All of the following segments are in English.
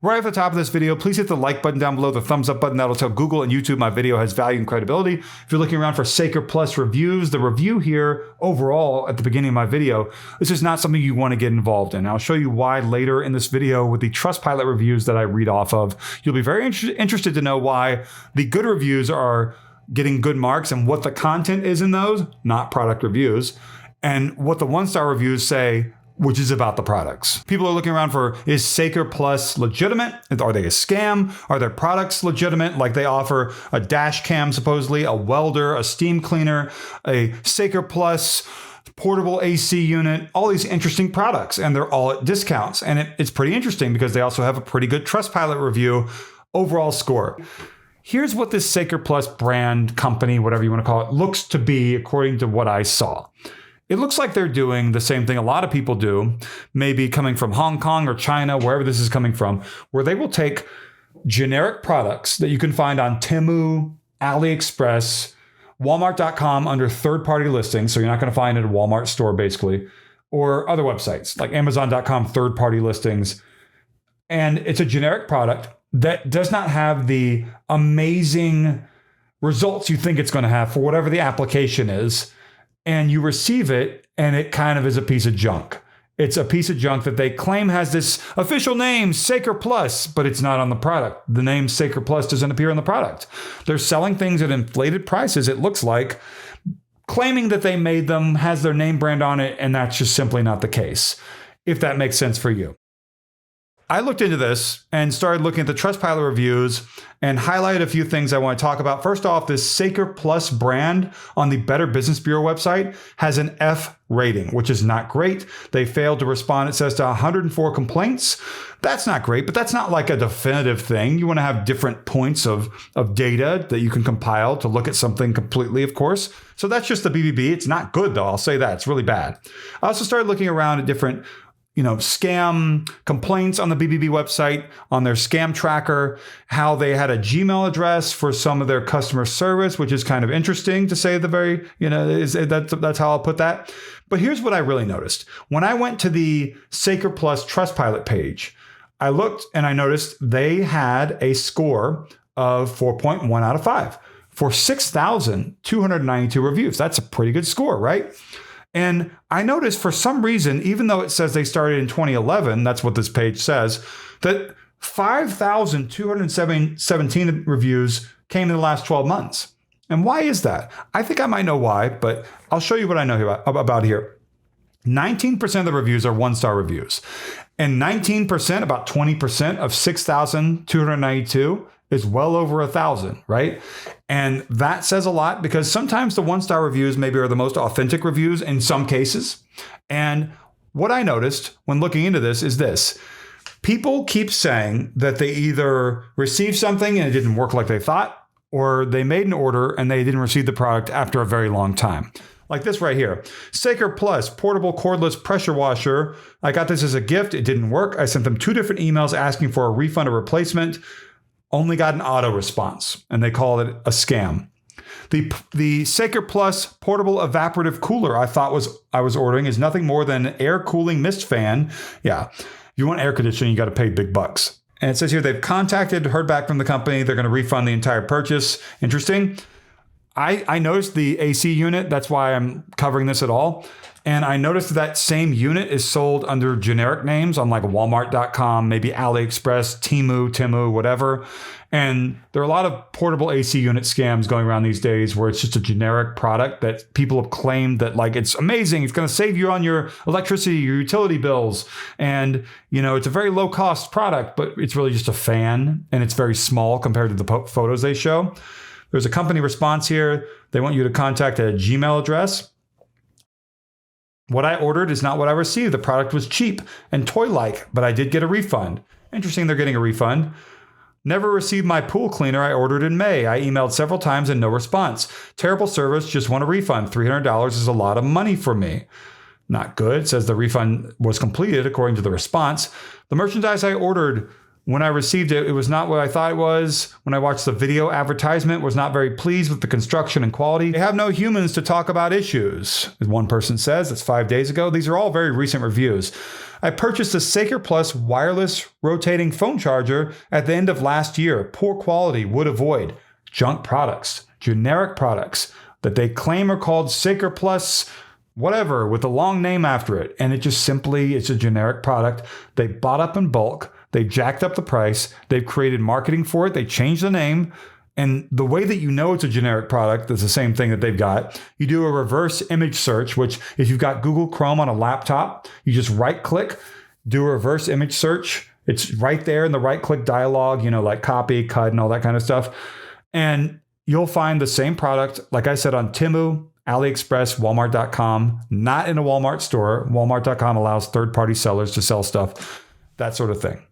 Right at the top of this video, please hit the like button down below, the thumbs up button. That'll tell Google and YouTube my video has value and credibility. If you're looking around for Saker Plus reviews, the review here overall at the beginning of my video, this is not something you want to get involved in. I'll show you why later in this video with the Trustpilot reviews that I read off of. You'll be very interested to know why the good reviews are getting good marks and what the content is in those, not product reviews, and what the one-star reviews say, which is about the products. People are looking around for, is Saker Plus legitimate? Are they a scam? Are their products legitimate? Like they offer a dash cam, supposedly, a welder, a steam cleaner, a Saker Plus portable AC unit, all these interesting products, and they're all at discounts. And it's pretty interesting because they also have a pretty good Trustpilot review overall score. Here's what this Saker Plus brand, company, whatever you want to call it, looks to be according to what I saw. It looks like they're doing the same thing a lot of people do, maybe coming from Hong Kong or China, wherever this is coming from, where they will take generic products that you can find on Temu, AliExpress, Walmart.com under third-party listings, so you're not going to find it at a Walmart store, basically, or other websites like Amazon.com third-party listings. And it's a generic product that does not have the amazing results you think it's going to have for whatever the application is. And you receive it, and it kind of is a piece of junk. It's a piece of junk that they claim has this official name, Saker Plus, but it's not on the product. The name Saker Plus doesn't appear on the product. They're selling things at inflated prices, it looks like, claiming that they made them, has their name brand on it, and that's just simply not the case, if that makes sense for you. I looked into this and started looking at the Trustpilot reviews and highlighted a few things I want to talk about. First off, this Saker Plus brand on the Better Business Bureau website has an F rating, which is not great. They failed to respond, it says, to 104 complaints. That's not great, but that's not like a definitive thing. You want to have different points of data that you can compile to look at something completely, of course. So that's just the BBB. It's not good, though. I'll say that. It's really bad. I also started looking around at different scam complaints on the BBB website, on their scam tracker, how they had a Gmail address for some of their customer service, which is kind of interesting to say the very, that's how I'll put that. But here's what I really noticed. When I went to the Saker Plus Trustpilot page, I looked and I noticed they had a score of 4.1 out of 5 for 6,292 reviews. That's a pretty good score, right? And I noticed for some reason, even though it says they started in 2011, that's what this page says, that 5,217 reviews came in the last 12 months. And why is that? I think I might know why, but I'll show you what I know about here. 19% of the reviews are one-star reviews. And 19%, about 20% of 6,292 is well over 1,000, right? And that says a lot because sometimes the one-star reviews maybe are the most authentic reviews in some cases. And what I noticed when looking into this is this. People keep saying that they either received something and it didn't work like they thought, or they made an order and they didn't receive the product after a very long time. Like this right here. Saker Plus portable cordless pressure washer. I got this as a gift. It didn't work. I sent them 2 different emails asking for a refund or replacement. Only got an auto response, and they call it a scam. The Saker Plus portable evaporative cooler I was ordering is nothing more than an air cooling mist fan. Yeah, if you want air conditioning, you got to pay big bucks. And it says here they've heard back from the company. They're going to refund the entire purchase. Interesting. I noticed the AC unit. That's why I'm covering this at all. And I noticed that same unit is sold under generic names on like Walmart.com, maybe AliExpress, Temu, whatever. And there are a lot of portable AC unit scams going around these days where it's just a generic product that people have claimed that like it's amazing. It's going to save you on your electricity, your utility bills. And, it's a very low cost product, but it's really just a fan and it's very small compared to the photos they show. There's a company response here. They want you to contact a Gmail address. What I ordered is not what I received. The product was cheap and toy-like, but I did get a refund. Interesting, they're getting a refund. Never received my pool cleaner I ordered in May. I emailed several times and no response. Terrible service, just want a refund. $300 is a lot of money for me. Not good. It says the refund was completed according to the response. The merchandise I ordered When I received it, it was not what I thought it was. When I watched the video advertisement, was not very pleased with the construction and quality. They have no humans to talk about issues, as one person says. That's 5 days ago. These are all very recent reviews. I purchased a Saker Plus wireless rotating phone charger at the end of last year. Poor quality, would avoid. Junk products, generic products that they claim are called Saker Plus whatever with a long name after it. And it just simply, it's a generic product. They bought up in bulk. They jacked up the price. They've created marketing for it. They changed the name. And the way that you know it's a generic product is the same thing that they've got. You do a reverse image search, which if you've got Google Chrome on a laptop, you just right click, do a reverse image search. It's right there in the right click dialog, like copy, cut, and all that kind of stuff. And you'll find the same product, like I said, on Temu, AliExpress, Walmart.com, not in a Walmart store. Walmart.com allows third-party sellers to sell stuff, that sort of thing.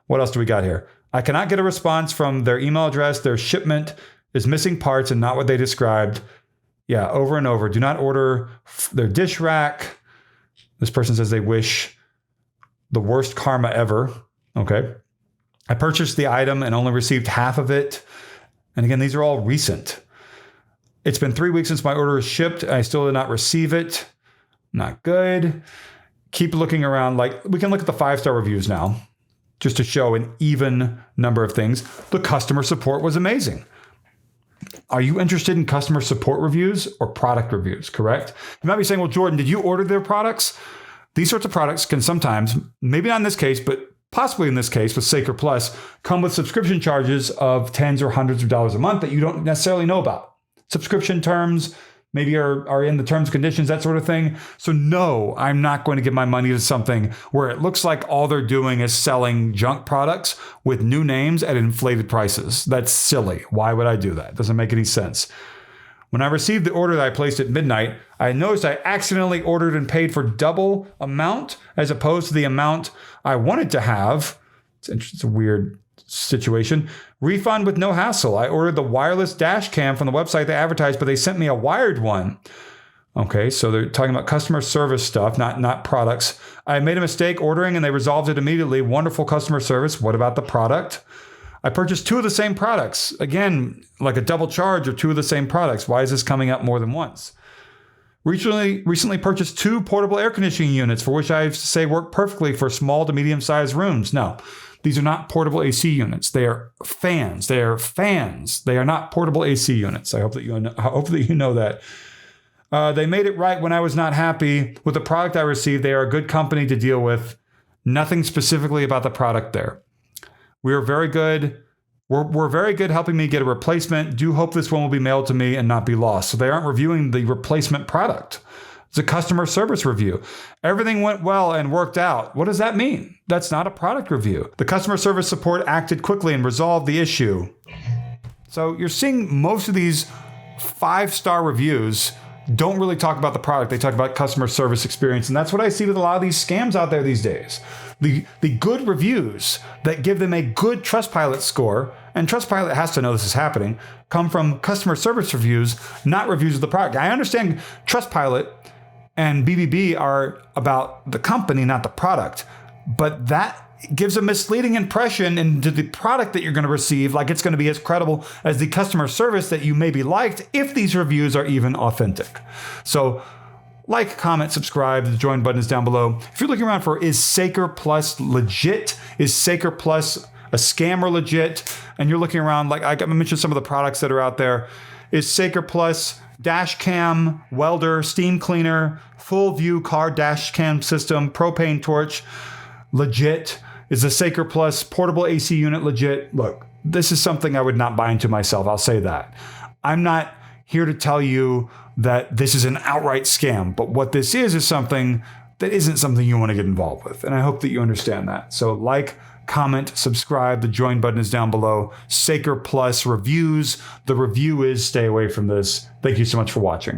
What else do we got here? I cannot get a response from their email address. Their shipment is missing parts and not what they described. Yeah, over and over. Do not order their dish rack. This person says they wish the worst karma ever. Okay. I purchased the item and only received half of it. And again, these are all recent. It's been 3 weeks since my order is shipped. I still did not receive it. Not good. Keep looking around. We can look at the 5-star reviews now, just to show an even number of things. The customer support was amazing. Are you interested in customer support reviews or product reviews, correct? You might be saying, well, Jordan, did you order their products? These sorts of products can sometimes, maybe not in this case, but possibly in this case with Saker Plus, come with subscription charges of tens or hundreds of dollars a month that you don't necessarily know about. Subscription terms maybe are in the terms and conditions, that sort of thing. So no, I'm not going to give my money to something where it looks like all they're doing is selling junk products with new names at inflated prices. That's silly. Why would I do that? It doesn't make any sense. When I received the order that I placed at midnight, I noticed I accidentally ordered and paid for double amount as opposed to the amount I wanted to have. It's a weird situation. Refund with no hassle. I ordered the wireless dash cam from the website they advertised, but they sent me a wired one. Okay, so they're talking about customer service stuff, not products. I made a mistake ordering and they resolved it immediately. Wonderful customer service. What about the product? I purchased 2 of the same products. Again, like a double charge or 2 of the same products. Why is this coming up more than once? Recently purchased 2 portable air conditioning units for which I say work perfectly for small to medium-sized rooms. No, these are not portable AC units. They are fans. They are fans. They are not portable AC units. I hope that you know that. They made it right when I was not happy with the product I received. They are a good company to deal with. Nothing specifically about the product there. We are very good. We're very good helping me get a replacement. Do hope this one will be mailed to me and not be lost. So they aren't reviewing the replacement product. It's a customer service review. Everything went well and worked out. What does that mean? That's not a product review. The customer service support acted quickly and resolved the issue. So you're seeing most of these 5-star reviews don't really talk about the product. They talk about customer service experience. And that's what I see with a lot of these scams out there these days. The good reviews that give them a good Trustpilot score, and Trustpilot has to know this is happening, come from customer service reviews, not reviews of the product. I understand Trustpilot and BBB are about the company, not the product, but that gives a misleading impression into the product that you're going to receive, like it's going to be as credible as the customer service that you maybe liked if these reviews are even authentic. So like, comment, subscribe. The join button is down below. If you're looking around for, is Saker Plus legit? Is Saker Plus a scam or legit? And you're looking around, like I mentioned some of the products that are out there. Is Saker Plus dash cam, welder, steam cleaner, full view car dash cam system, propane torch legit? Is the Saker Plus portable AC unit legit? Look, this is something I would not buy into myself. I'll say that. I'm not here to tell you that this is an outright scam, but what this is something that isn't something you want to get involved with. And I hope that you understand that. So like, comment, subscribe. The join button is down below. Saker Plus reviews. The review is stay away from this. Thank you so much for watching.